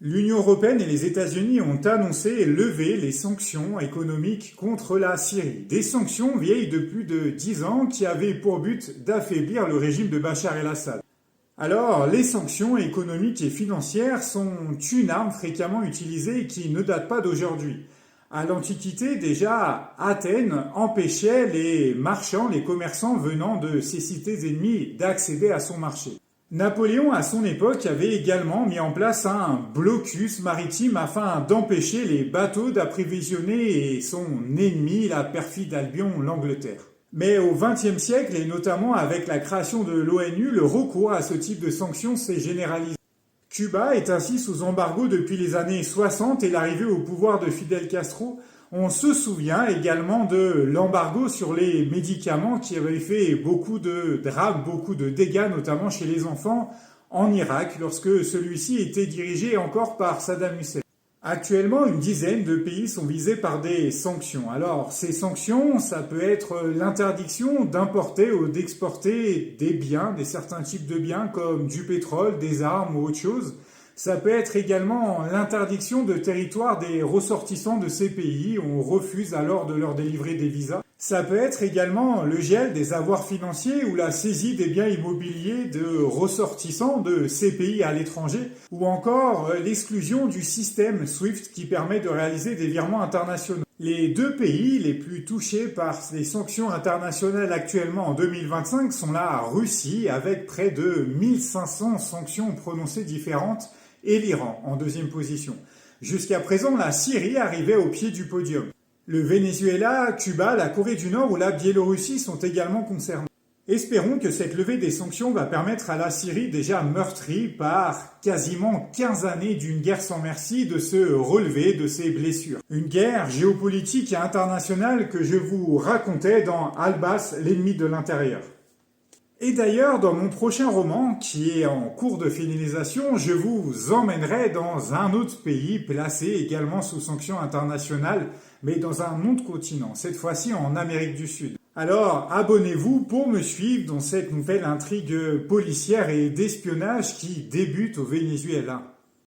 L'Union européenne et les États-Unis ont annoncé lever les sanctions économiques contre la Syrie. Des sanctions vieilles de plus de 10 ans qui avaient pour but d'affaiblir le régime de Bachar el-Assad. Alors, les sanctions économiques et financières sont une arme fréquemment utilisée et qui ne date pas d'aujourd'hui. À l'Antiquité, déjà, Athènes empêchait les marchands, les commerçants venant de ces cités ennemies d'accéder à son marché. Napoléon, à son époque, avait également mis en place un blocus maritime afin d'empêcher les bateaux d'approvisionner son ennemi, la perfide Albion, l'Angleterre. Mais au XXe siècle, et notamment avec la création de l'ONU, le recours à ce type de sanctions s'est généralisé. Cuba est ainsi sous embargo depuis les années 60 et l'arrivée au pouvoir de Fidel Castro. On se souvient également de l'embargo sur les médicaments qui avait fait beaucoup de drames, beaucoup de dégâts, notamment chez les enfants en Irak, lorsque celui-ci était dirigé encore par Saddam Hussein. Actuellement, une dizaine de pays sont visés par des sanctions. Alors, ces sanctions, ça peut être l'interdiction d'importer ou d'exporter des biens, des certains types de biens comme du pétrole, des armes ou autre chose. Ça peut être également l'interdiction de territoire des ressortissants de ces pays. On refuse alors de leur délivrer des visas. Ça peut être également le gel des avoirs financiers ou la saisie des biens immobiliers de ressortissants de ces pays à l'étranger, ou encore l'exclusion du système SWIFT qui permet de réaliser des virements internationaux. Les deux pays les plus touchés par les sanctions internationales actuellement en 2025 sont la Russie avec près de 1500 sanctions prononcées différentes et l'Iran en deuxième position. Jusqu'à présent, la Syrie arrivait au pied du podium. Le Venezuela, Cuba, la Corée du Nord ou la Biélorussie sont également concernés. Espérons que cette levée des sanctions va permettre à la Syrie, déjà meurtrie par quasiment 15 années d'une guerre sans merci, de se relever de ses blessures. Une guerre géopolitique et internationale que je vous racontais dans Albas, l'ennemi de l'intérieur. Et d'ailleurs, dans mon prochain roman, qui est en cours de finalisation, je vous emmènerai dans un autre pays placé également sous sanctions internationales, mais dans un autre continent, cette fois-ci en Amérique du Sud. Alors, abonnez-vous pour me suivre dans cette nouvelle intrigue policière et d'espionnage qui débute au Venezuela.